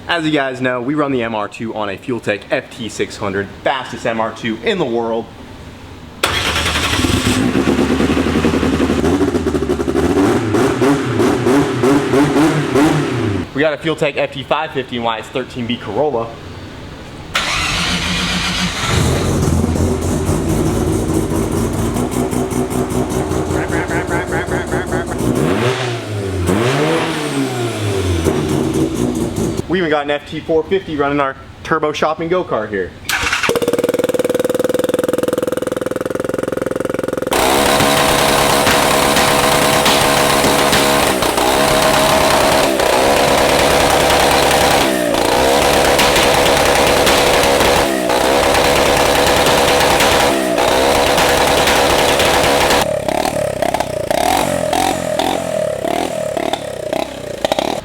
As you guys know, we run the MR2 on a Fueltech FT600, fastest MR2 in the world. We got a Fueltech FT550 and why it's 13B Corolla. We even got an FT450 running our turbo shopping go-kart here.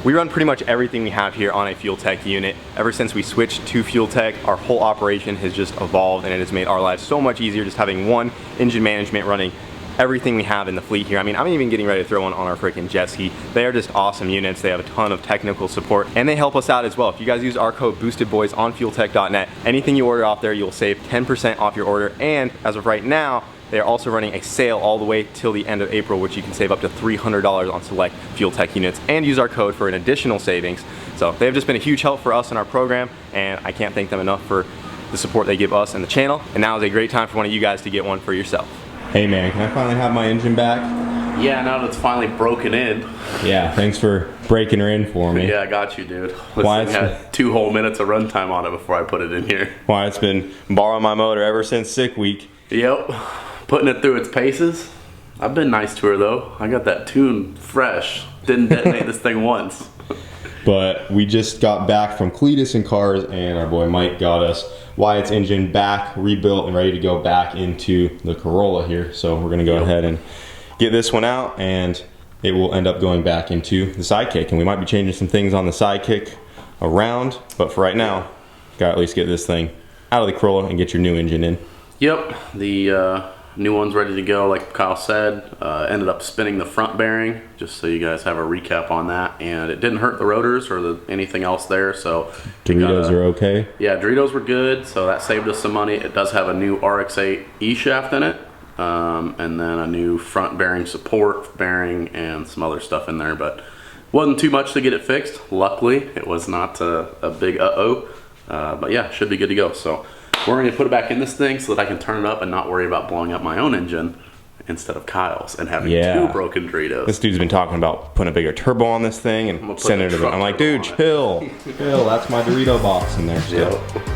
We run pretty much everything we have here on a Fueltech unit. Ever since we switched to Fueltech, our whole operation has just evolved and it has made our lives so much easier just having one engine management running everything we have in the fleet here. I mean, I'm even getting ready to throw one on our freaking jet ski. They are just awesome units. They have a ton of technical support and they help us out as well. If you guys use our code BoostedBoys on fueltech.net, anything you order off there, you'll save 10% off your order. And as of right now, they are also running a sale all the way till the end of April, which you can save up to $300 on select Fueltech units and use our code for an additional savings. So they have just been a huge help for us in our program, and I can't thank them enough for the support they give us and the channel. And now is a great time for one of you guys to get one for yourself. Hey man, can I finally have my engine back? Yeah, now that it's finally broken in. Yeah, thanks for breaking her in for me. Yeah, I got you, dude. This thing had 2 whole minutes of runtime on it before I put it in here. Why, it's been borrowing my motor ever since sick week. Yep. Putting it through its paces. I've been nice to her though. I got that tune fresh. Didn't detonate this thing once. But we just got back from Cletus and Cars, and our boy Mike got us Wyatt's engine back, rebuilt, and ready to go back into the Corolla here. So we're gonna go ahead and get this one out, and it will end up going back into the Sidekick. And we might be changing some things on the Sidekick around, but for right now, gotta at least get this thing out of the Corolla and get your new engine in. Yep, the new one's ready to go, like Kyle said. Ended up spinning the front bearing, just so you guys have a recap on that. And it didn't hurt the rotors or anything else there, so... Doritos are okay? Yeah, Doritos were good, so that saved us some money. It does have a new RX-8 E-shaft in it, and then a new front bearing support bearing and some other stuff in there, but wasn't too much to get it fixed. Luckily, it was not a big but yeah, should be good to go. So we're going to put it back in this thing so that I can turn it up and not worry about blowing up my own engine instead of Kyle's and having 2 broken Doritos. This dude's been talking about putting a bigger turbo on this thing and sending it to them. I'm like, dude, chill. Chill, that's my Dorito box in there still. Yep.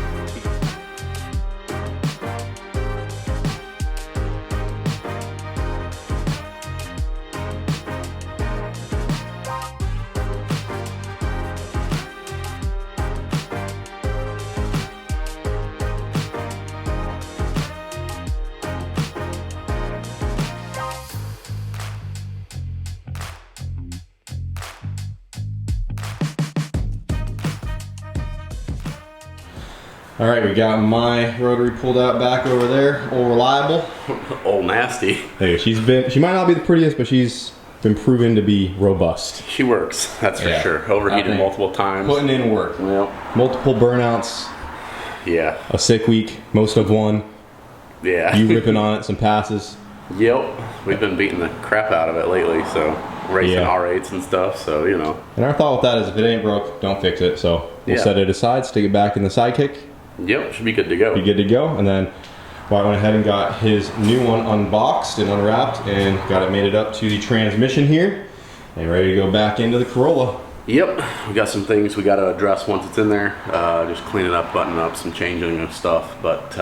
All right, we got my rotary pulled out back over there, old reliable. Old nasty. Hey, she might not be the prettiest, but she's been proven to be robust. She works, that's for sure. Overheated multiple times. Putting in work. Yep. Multiple burnouts. Yeah. A sick week, most of one. Yeah. You ripping on it, some passes. Yep. We've been beating the crap out of it lately, so racing R8s and stuff, so you know. And our thought with that is if it ain't broke, don't fix it. So we'll set it aside, stick it back in the Sidekick. Yep, should be good to go. Be good to go. And then Wyatt went ahead and got his new one unboxed and unwrapped and made it up to the transmission here and ready to go back into the Corolla. Yep, we got some things we got to address once it's in there. Just clean it up, button up, some changing of stuff. But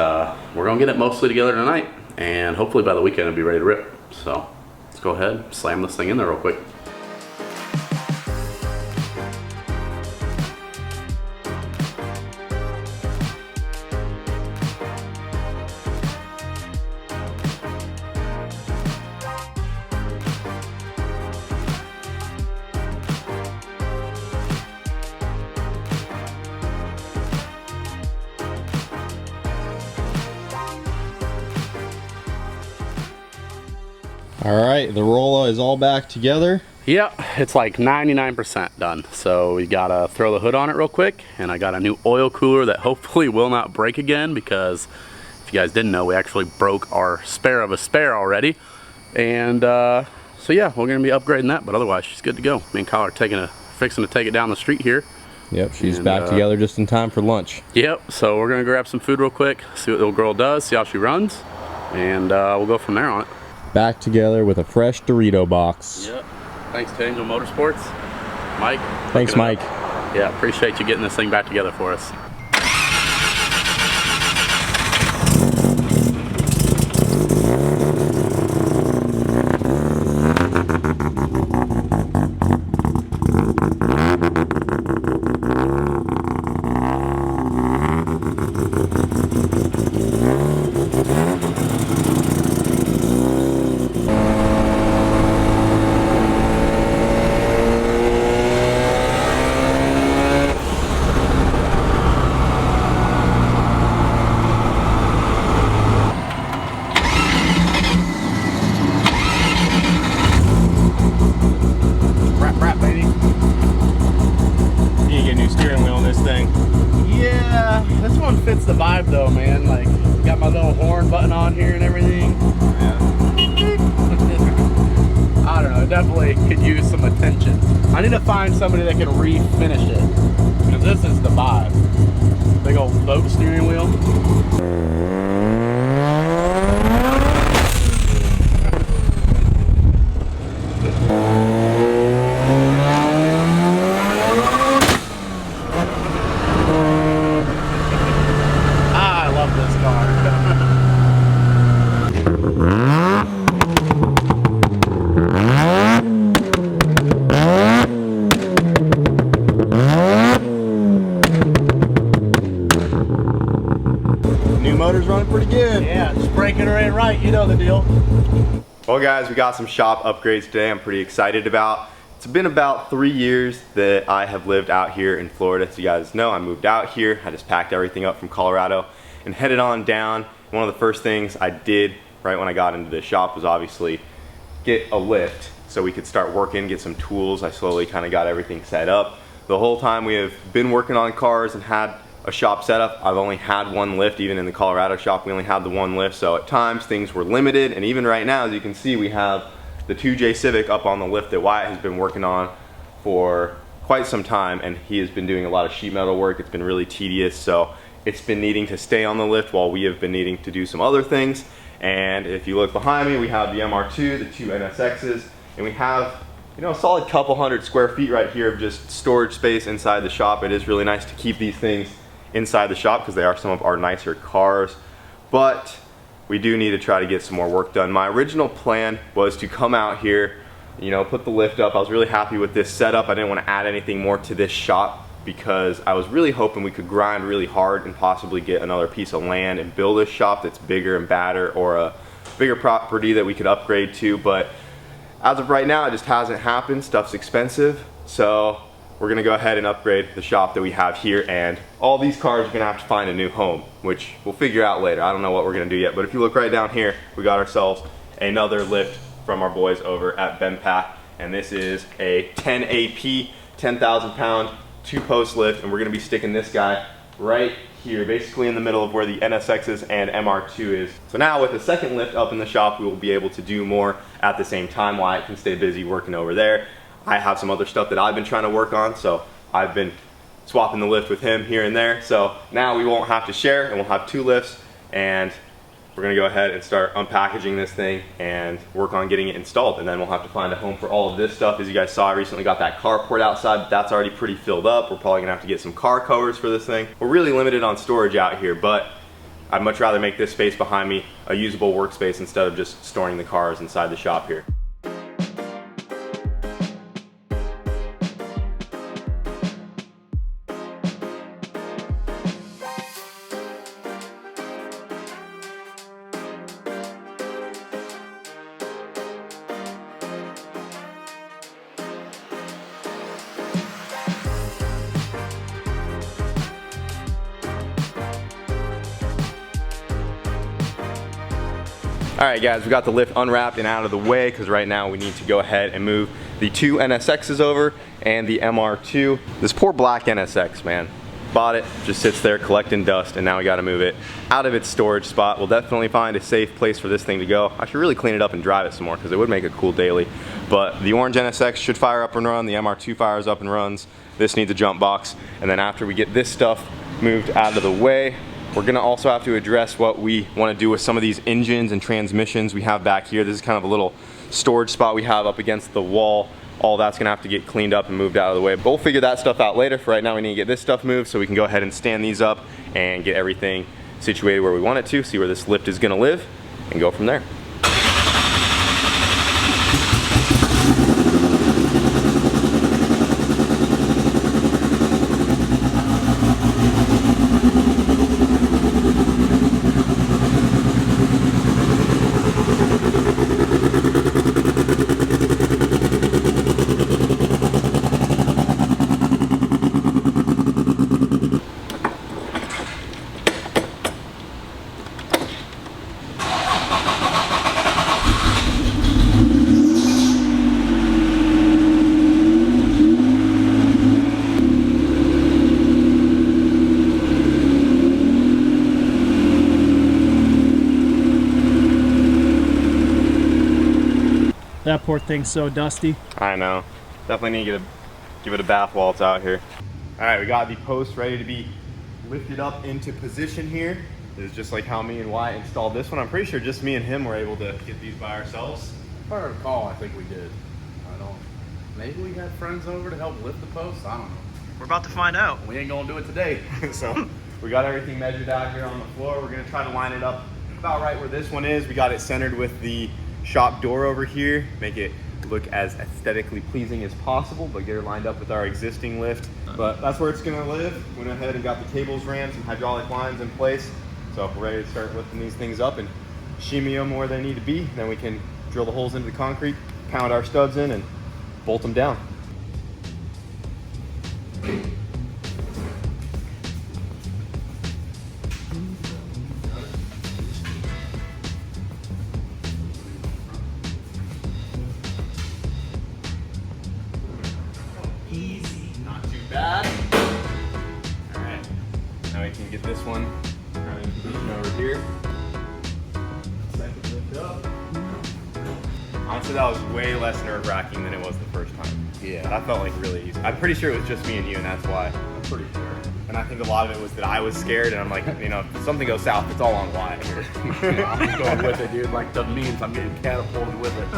we're going to get it mostly together tonight, and hopefully by the weekend it'll be ready to rip. So let's go ahead, slam this thing in there real quick. All right, the Corolla is all back together. Yep, it's like 99% done. So we gotta throw the hood on it real quick, and I got a new oil cooler that hopefully will not break again, because if you guys didn't know, we actually broke our spare of a spare already. And so yeah, we're gonna be upgrading that, but otherwise she's good to go. Me and Kyle are fixing to take it down the street here. Yep, she's back together just in time for lunch. Yep, so we're gonna grab some food real quick, see what the little girl does, see how she runs, and we'll go from there on it. Back together with a fresh Dorito box. Yep. Thanks to Angel Motorsports. Mike. Thanks, Mike. Yeah, appreciate you getting this thing back together for us. Fits the vibe though, man. Like, got my little horn button on here and everything. Yeah. I don't know, it definitely could use some attention. I need to find somebody that can refinish it, because this is the vibe. Big old boat steering wheel. Motor's running pretty good. Yeah, just breaking her in right, you know the deal. Well guys, we got some shop upgrades today I'm pretty excited about. It's been about 3 years that I have lived out here in Florida. As you guys know, I moved out here. I just packed everything up from Colorado and headed on down. One of the first things I did right when I got into the shop was obviously get a lift so we could start working, get some tools. I slowly kind of got everything set up. The whole time we have been working on cars and had a shop setup, I've only had one lift. Even in the Colorado shop, we only had the one lift, so at times things were limited. And even right now, as you can see, we have the 2J Civic up on the lift that Wyatt has been working on for quite some time, and he has been doing a lot of sheet metal work. It's been really tedious, so it's been needing to stay on the lift while we have been needing to do some other things. And if you look behind me, we have the MR2, the two NSXs, and we have, you know, a solid couple hundred square feet right here of just storage space inside the shop. It is really nice to keep these things inside the shop because they are some of our nicer cars, but we do need to try to get some more work done. My original plan was to come out here, you know, put the lift up. I was really happy with this setup. I didn't want to add anything more to this shop because I was really hoping we could grind really hard and possibly get another piece of land and build a shop that's bigger and badder, or a bigger property that we could upgrade to. But as of right now, it just hasn't happened. Stuff's expensive, so we're gonna go ahead and upgrade the shop that we have here, and all these cars are gonna have to find a new home, which we'll figure out later. I don't know what we're gonna do yet, but if you look right down here, we got ourselves another lift from our boys over at Benpack, and this is a 10 AP, 10,000 pound, 2-post lift, and we're gonna be sticking this guy right here, basically in the middle of where the NSXs and MR2 is. So now with the second lift up in the shop, we will be able to do more at the same time. Wyatt can stay busy working over there. I have some other stuff that I've been trying to work on, so I've been swapping the lift with him here and there. So now we won't have to share, and we'll have 2 lifts, and we're gonna go ahead and start unpackaging this thing and work on getting it installed. And then we'll have to find a home for all of this stuff. As you guys saw, I recently got that carport outside, but that's already pretty filled up. We're probably gonna have to get some car covers for this thing. We're really limited on storage out here, but I'd much rather make this space behind me a usable workspace instead of just storing the cars inside the shop here. Alright guys, we got the lift unwrapped and out of the way because right now we need to go ahead and move the 2 NSXs over and the MR2. This poor black NSX, man. Bought it, just sits there collecting dust, and now we gotta move it out of its storage spot. We'll definitely find a safe place for this thing to go. I should really clean it up and drive it some more because it would make a cool daily. But the orange NSX should fire up and run, the MR2 fires up and runs. This needs a jump box, and then after we get this stuff moved out of the way, we're gonna also have to address what we wanna do with some of these engines and transmissions we have back here. This is kind of a little storage spot we have up against the wall. All that's gonna have to get cleaned up and moved out of the way. But we'll figure that stuff out later. For right now, we need to get this stuff moved so we can go ahead and stand these up and get everything situated where we want it to, see where this lift is gonna live, and go from there. That poor thing's so dusty. I know. Definitely need to give it a bath while it's out here. All right, we got the post ready to be lifted up into position here. This is just like how me and Wyatt installed this one. I'm pretty sure just me and him were able to get these by ourselves. If I recall, I think we did. I don't. Maybe we had friends over to help lift the post. I don't know. We're about to find out. We ain't gonna do it today. So we got everything measured out here on the floor. We're gonna try to line it up about right where this one is. We got it centered with the shop door over here, make it look as aesthetically pleasing as possible, but get it lined up with our existing lift. But that's where it's gonna live. Went ahead and got the cables ran, some hydraulic lines in place. So if we're ready to start lifting these things up and shimmy them where they need to be, then we can drill the holes into the concrete, pound our studs in, and bolt them down. Easy, not too bad. All right, now we can get this one in position over here. Second lift up. Honestly, that was way less nerve-wracking than it was the first time. Yeah. That felt like really easy. I'm pretty sure it was just me and you, and that's why. I'm pretty sure. And I think a lot of it was that I was scared, and I'm like, you know, if something goes south, it's all on Wyatt here. I'm just going with it, dude. Like the means I'm getting catapulted with it.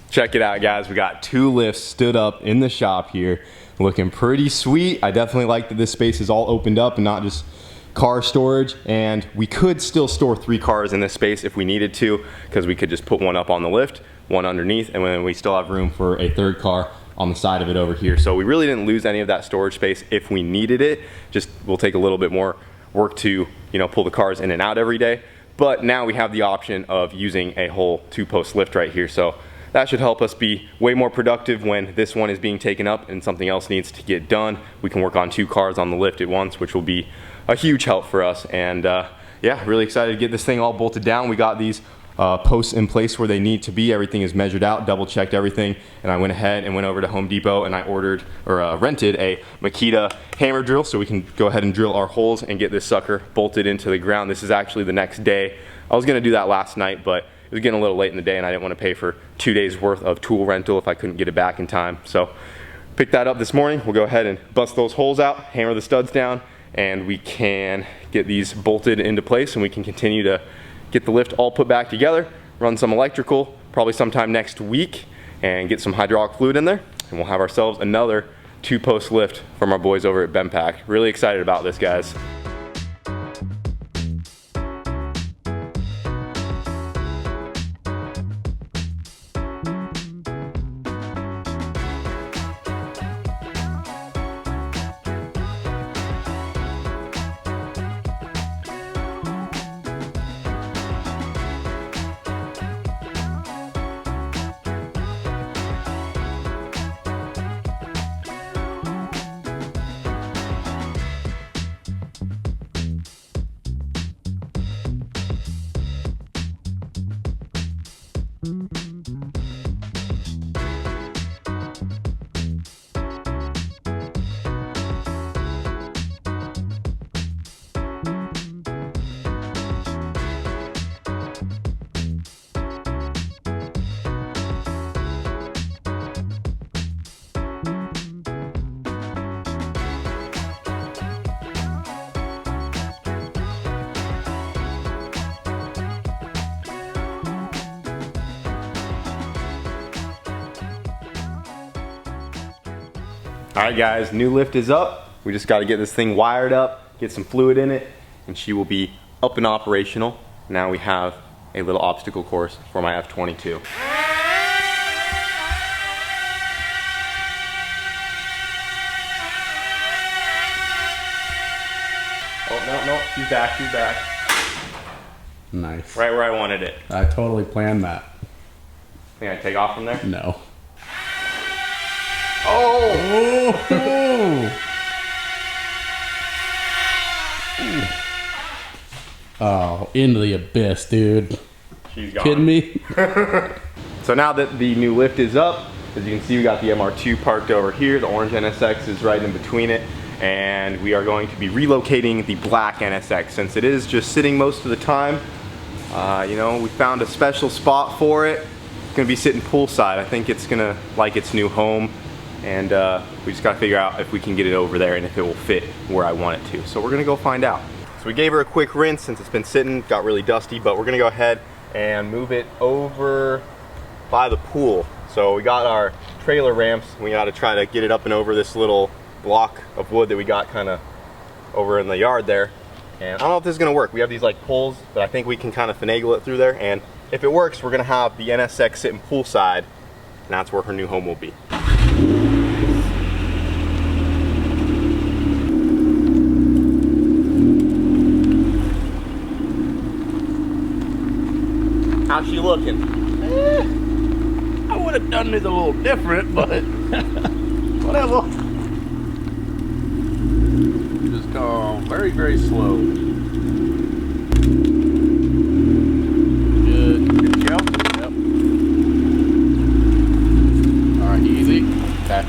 Check it out, guys. We got 2 lifts stood up in the shop here, looking pretty sweet. I definitely like that this space is all opened up and not just car storage, and we could still store 3 cars in this space if we needed to, because we could just put one up on the lift, one underneath, and then we still have room for a 3rd car on the side of it over here. So we really didn't lose any of that storage space if we needed it. Just will take a little bit more work to, you know, pull the cars in and out every day. But now we have the option of using a whole 2-post lift right here. So that should help us be way more productive when this one is being taken up and something else needs to get done. We can work on 2 cars on the lift at once, which will be a huge help for us. And yeah, really excited to get this thing all bolted down. We got these posts in place where they need to be. Everything is measured out, double checked everything, and I went ahead and went over to Home Depot and I ordered or rented a Makita hammer drill so we can go ahead and drill our holes and get this sucker bolted into the ground. This is actually the next day. I was gonna do that last night, but it was getting a little late in the day and I didn't want to pay for 2 days worth of tool rental if I couldn't get it back in time. So picked that up this morning. We'll go ahead and bust those holes out, hammer the studs down, and we can get these bolted into place and we can continue to get the lift all put back together, run some electrical probably sometime next week, and get some hydraulic fluid in there, and we'll have ourselves another 2-post lift from our boys over at Benpack. Really excited about this, guys. Alright guys, new lift is up. We just got to get this thing wired up, get some fluid in it, and she will be up and operational. Now we have a little obstacle course for my F-22. Oh, no, she's back, she's back. Nice. Right where I wanted it. I totally planned that. Think I take off from there? No. Oh! Oh, into the abyss, dude. She's gone. Kidding me? So now that the new lift is up, as you can see, we got the MR2 parked over here. The orange NSX is right in between it. And we are going to be relocating the black NSX since it is just sitting most of the time. You know, we found a special spot for it. It's gonna be sitting poolside. I think it's gonna like its new home, and we just gotta figure out if we can get it over there and if it will fit where I want it to. So we're gonna go find out. So we gave her a quick rinse since it's been sitting, got really dusty, but we're gonna go ahead and move it over by the pool. So we got our trailer ramps. We gotta try to get it up and over this little block of wood that we got kind of over in the yard there. And I don't know if this is gonna work. We have these like poles, but I think we can kind of finagle it through there. And if it works, we're gonna have the NSX sitting poolside, and that's where her new home will be. How's she looking? I would have done it a little different, but whatever. Just go very, very slow. Good. Good to go? Yep. Alright, easy. Okay.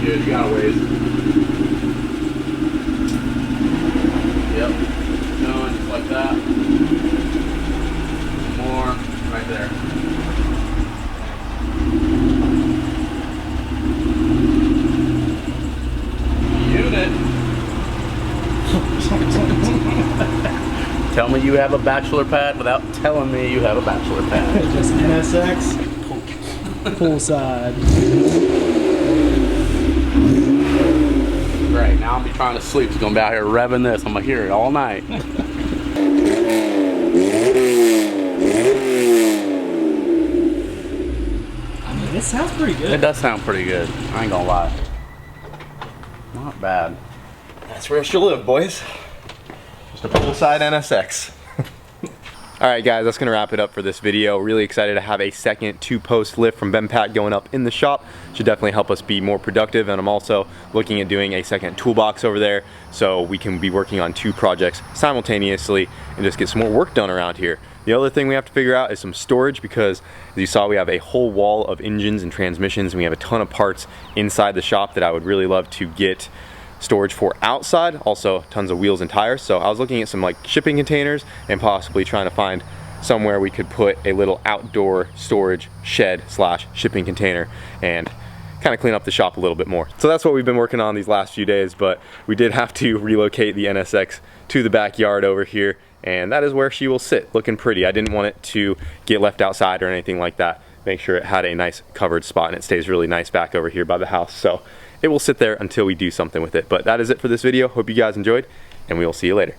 You got a ways. Yep. Going just like that. More right there. Unit. Tell me you have a bachelor pad without telling me you have a bachelor pad. Just NSX, poolside. Great, now I'll be trying to sleep. He's gonna be out here revving this. I'm gonna hear it all night. I mean, it sounds pretty good. It does sound pretty good. I ain't gonna lie. Not bad. That's where she'll live, boys. Just a poolside NSX. Alright guys, that's gonna wrap it up for this video. Really excited to have a second 2-post lift from BEMPAC going up in the shop. Should definitely help us be more productive, and I'm also looking at doing a second toolbox over there so we can be working on 2 projects simultaneously and just get some more work done around here. The other thing we have to figure out is some storage, because as you saw, we have a whole wall of engines and transmissions, and we have a ton of parts inside the shop that I would really love to get storage for outside. Also tons of wheels and tires. So I was looking at some like shipping containers and possibly trying to find somewhere we could put a little outdoor storage shed slash shipping container and kind of clean up the shop a little bit more. So that's what we've been working on these last few days, but we did have to relocate the NSX to the backyard over here, and that is where she will sit, looking pretty. I didn't want it to get left outside or anything like that. Make sure it had a nice covered spot, and it stays really nice back over here by the house. So it will sit there until we do something with it. But that is it for this video. Hope you guys enjoyed, and we will see you later.